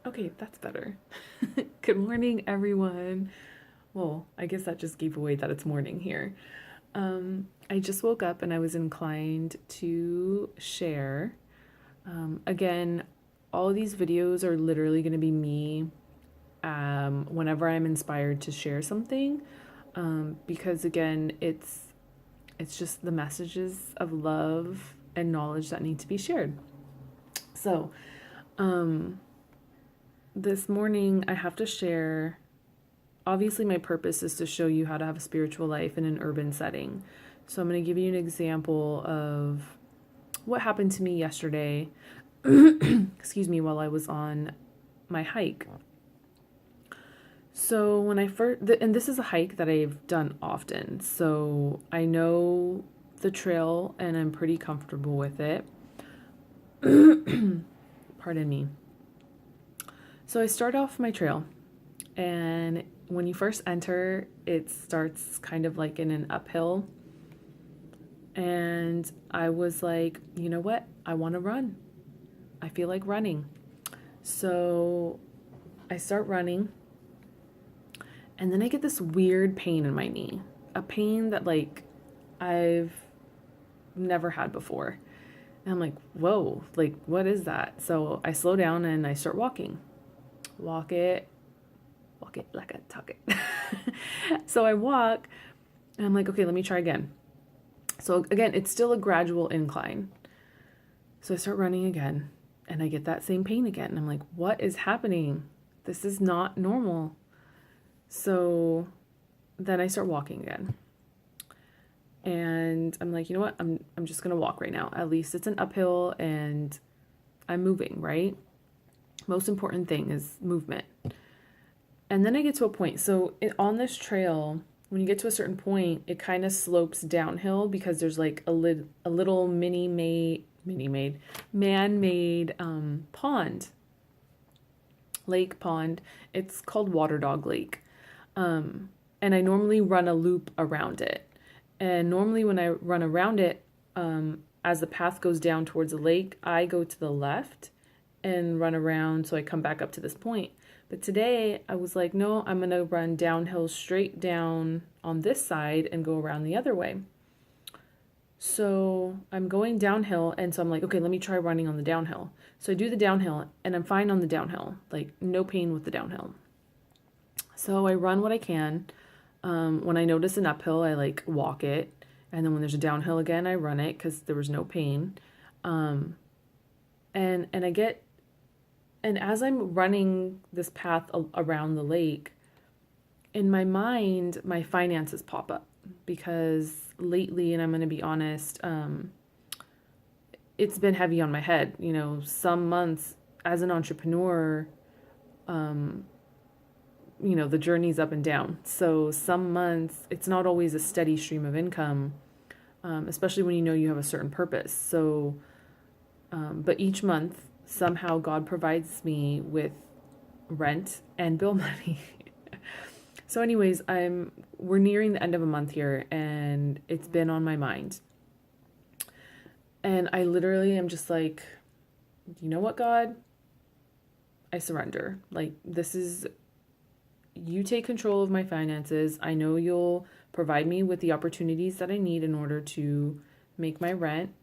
Okay, that's better. Good morning, everyone. Well, I guess that just gave away that it's morning here. I just woke up and I was inclined to share. Again, all of these videos are literally going to be me whenever I'm inspired to share something. Because again, it's just the messages of love and knowledge that need to be shared. So, um, this morning I have to share. Obviously, my purpose is to show you how to have a spiritual life in an urban setting. So, I'm going to give you an example of what happened to me yesterday, excuse me, while I was on my hike. So, when I first, and this is a hike that I've done often, so I know the trail and I'm pretty comfortable with it. Pardon me. So, I start off my trail, and when you first enter, it starts kind of like in an uphill. And I was like, you know what? I want to run. I feel like running. So I start running, and then I get this weird pain in my knee. A pain that like I've never had before. And I'm like, whoa, like what is that? So I slow down and I start walking. Walk it like I talk it. So I walk and I'm like, okay, let me try again. So again, it's still a gradual incline. So I start running again and I get that same pain again. And I'm like, what is happening? This is not normal. So then I start walking again. And I'm like, you know what? I'm just going to walk right now. At least it's an uphill and I'm moving, right? Most important thing is movement. And then I get to a point. So on this trail, when you get to a certain point, it kind of slopes downhill because there's like a little man-made pond, lake pond. It's called Water Dog Lake. And I normally run a loop around it. And normally when I run around it, as the path goes down towards the lake, I go to the left and run around so I come back up to this point. But today I was like, no, I'm going to run downhill straight down on this side and go around the other way. So I'm going downhill, and so I'm like, okay, let me try running on the downhill. So I do the downhill and I'm fine on the downhill, like no pain with the downhill. So I run what I can. When I notice an uphill, I like walk it. And then when there's a downhill again, I run it because there was no pain. And I get, and as I'm running this path around the lake, in my mind, my finances pop up because lately, and I'm going to be honest, it's been heavy on my head. You know, some months as an entrepreneur, you know, the journey's up and down. So some months, it's not always a steady stream of income, especially when you know you have a certain purpose. So, but each month, somehow God provides me with rent and bill money. So anyways, we're nearing the end of a month here and it's been on my mind. And I literally am just like, you know what, God? I surrender. Like, this is, you take control of my finances. I know you'll provide me with the opportunities that I need in order to make my rent,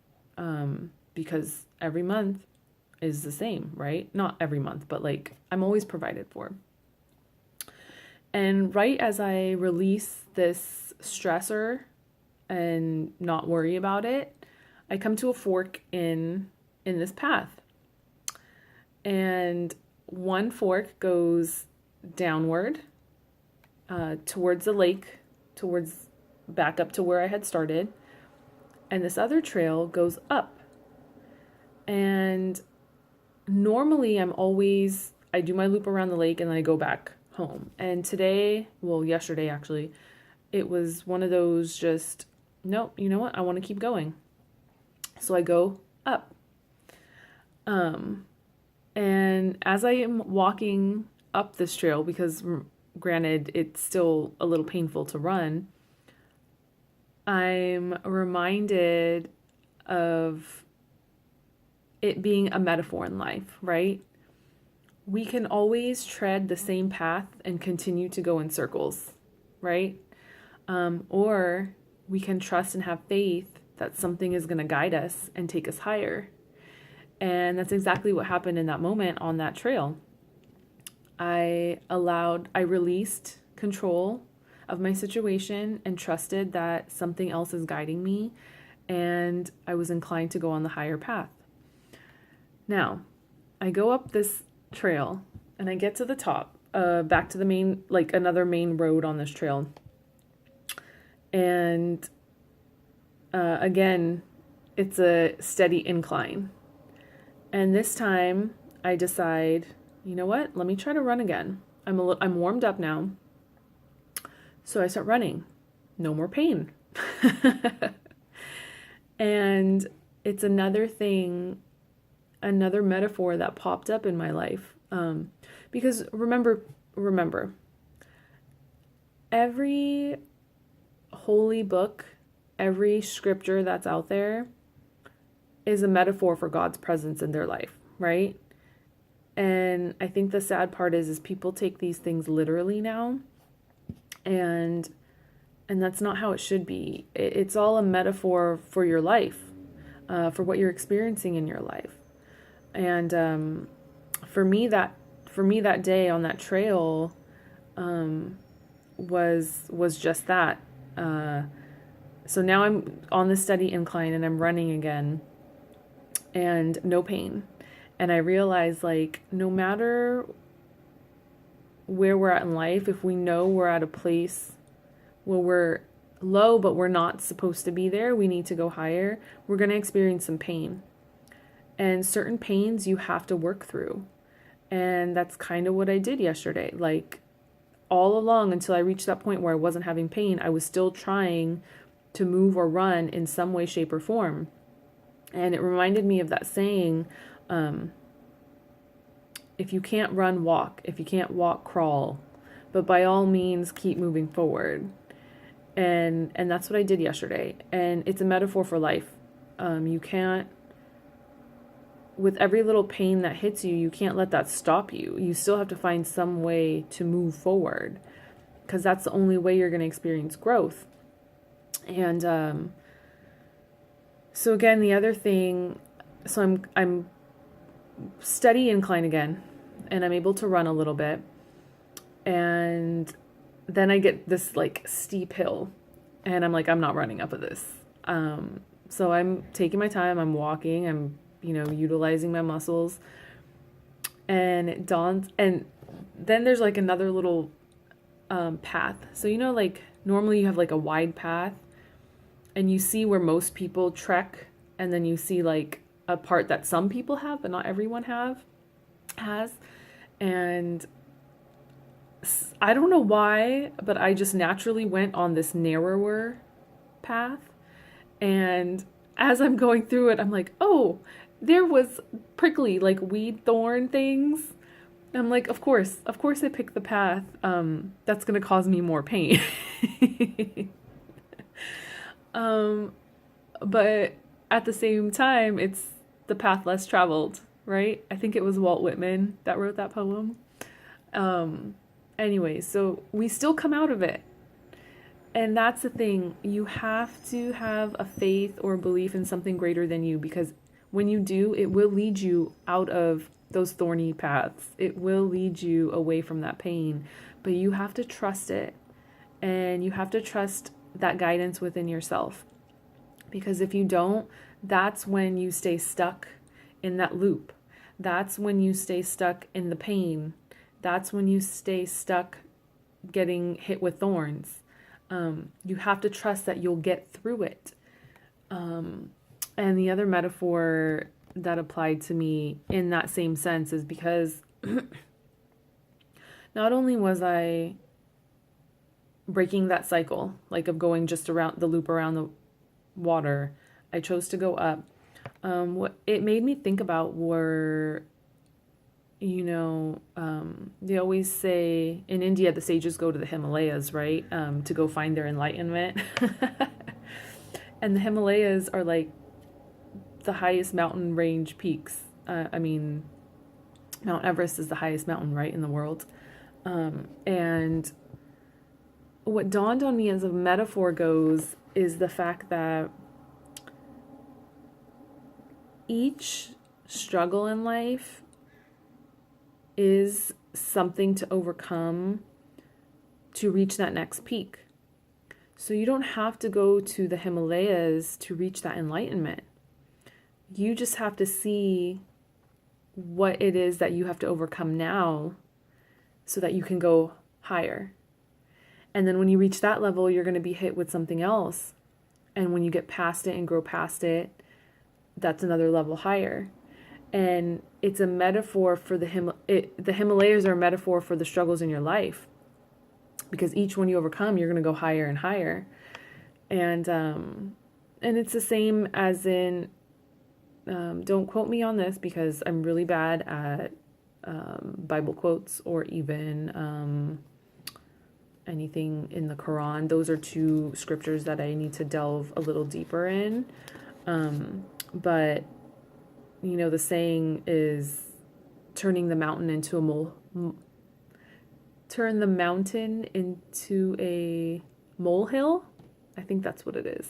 because every month is the same, right? Not every month, but like I'm always provided for. And right as I release this stressor and not worry about it, I come to a fork in this path. And one fork goes downward towards the lake, towards back up to where I had started. And this other trail goes up. And normally I do my loop around the lake and then I go back home. And today, well, yesterday actually, it was one of those just, nope, you know what? I want to keep going. So I go up. And as I am walking up this trail, because granted, it's still a little painful to run, I'm reminded of it being a metaphor in life, right? we can always tread the same path and continue to go in circles, right? Or we can trust and have faith that something is going to guide us and take us higher. And that's exactly what happened in that moment on that trail. I released control of my situation and trusted that something else is guiding me, and I was inclined to go on the higher path. Now, I go up this trail and I get to the top, back to the main, like another main road on this trail. And again, it's a steady incline. And this time I decide, you know what? Let me try to run again. I'm warmed up now. So I start running. No more pain. And it's another thing, another metaphor that popped up in my life. Because remember, every holy book, every scripture that's out there is a metaphor for God's presence in their life, right? And I think the sad part is people take these things literally now, and that's not how it should be. It's all a metaphor for your life, for what you're experiencing in your life. And for me that day on that trail was just that. So now I'm on the steady incline and I'm running again, and no pain. And I realize, like, no matter where we're at in life, if we know we're at a place where we're low but we're not supposed to be there, we need to go higher, we're going to experience some pain. And certain pains you have to work through. And that's kind of what I did yesterday. Like, all along until I reached that point where I wasn't having pain, I was still trying to move or run in some way, shape, or form. And it reminded me of that saying, if you can't run, walk. If you can't walk, crawl. But by all means, keep moving forward. And that's what I did yesterday. And it's a metaphor for life. You can't, with every little pain that hits you, you can't let that stop you. You still have to find some way to move forward, because that's the only way you're going to experience growth. And so again, the other thing, so I'm steady incline again, and I'm able to run a little bit, and then I get this like steep hill, and I'm like, I'm not running up of this. So I'm taking my time, I'm walking, I'm utilizing my muscles, and it dawns, and then there's like another little path. So like normally you have like a wide path, and you see where most people trek, and then you see like a part that some people have but not everyone has. And I don't know why, but I just naturally went on this narrower path. And as I'm going through it, I'm like, oh, there was prickly like weed thorn things. I'm like, of course I picked the path that's gonna cause me more pain. But at the same time, it's the path less traveled, right? I think it was Walt Whitman that wrote that poem. Anyway, so we still come out of it. And that's the thing. You have to have a faith or a belief in something greater than you, because when you do, it will lead you out of those thorny paths. It will lead you away from that pain. But you have to trust it. And you have to trust that guidance within yourself. Because if you don't, that's when you stay stuck in that loop. That's when you stay stuck in the pain. That's when you stay stuck getting hit with thorns. You have to trust that you'll get through it. And the other metaphor that applied to me in that same sense is because not only was I breaking that cycle, like of going just around the loop around the water, I chose to go up. What it made me think about were, they always say in India, the sages go to the Himalayas, right? To go find their enlightenment. And the Himalayas are like the highest mountain range peaks. Mount Everest is the highest mountain, right, in the world. And what dawned on me as a metaphor goes is the fact that each struggle in life is something to overcome to reach that next peak. So you don't have to go to the Himalayas to reach that enlightenment. You just have to see what it is that you have to overcome now so that you can go higher. And then when you reach that level, you're going to be hit with something else. And when you get past it and grow past it, that's another level higher. And it's a metaphor for the Himalayas are a metaphor for the struggles in your life. Because each one you overcome, you're going to go higher and higher. And it's the same as in, don't quote me on this because I'm really bad at Bible quotes or even anything in the Quran. Those are two scriptures that I need to delve a little deeper in. But, you know, the saying is turning the mountain into a turn the mountain into a molehill. I think that's what it is.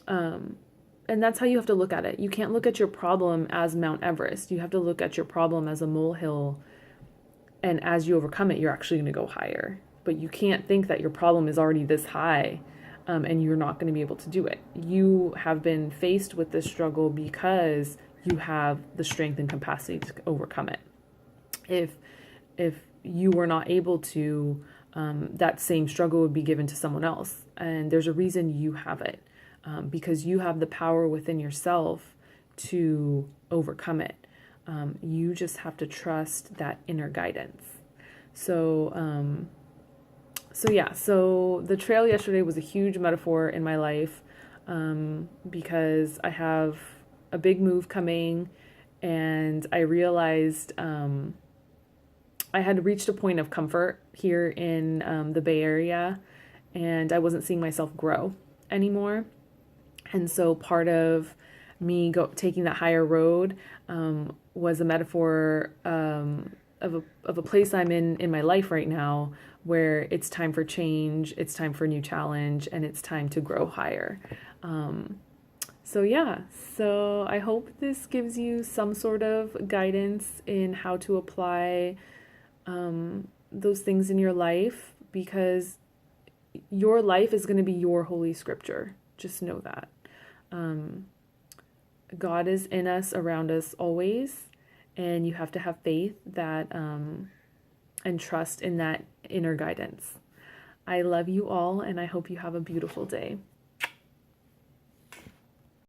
And that's how you have to look at it. You can't look at your problem as Mount Everest. You have to look at your problem as a molehill. And as you overcome it, you're actually going to go higher. But you can't think that your problem is already this high and you're not going to be able to do it. You have been faced with this struggle because you have the strength and capacity to overcome it. If you were not able to, that same struggle would be given to someone else. And there's a reason you have it, because you have the power within yourself to overcome it. You just have to trust that inner guidance. So the trail yesterday was a huge metaphor in my life, because I have a big move coming, and I realized I had reached a point of comfort here in the Bay Area, and I wasn't seeing myself grow anymore. And so part of me taking that higher road was a metaphor of a place I'm in my life right now, where it's time for change, it's time for a new challenge, and it's time to grow higher. So I hope this gives you some sort of guidance in how to apply those things in your life, because your life is going to be your holy scripture. Just know that. God is in us, around us always, and you have to have faith that and trust in that inner guidance. I love you all, and I hope you have a beautiful day.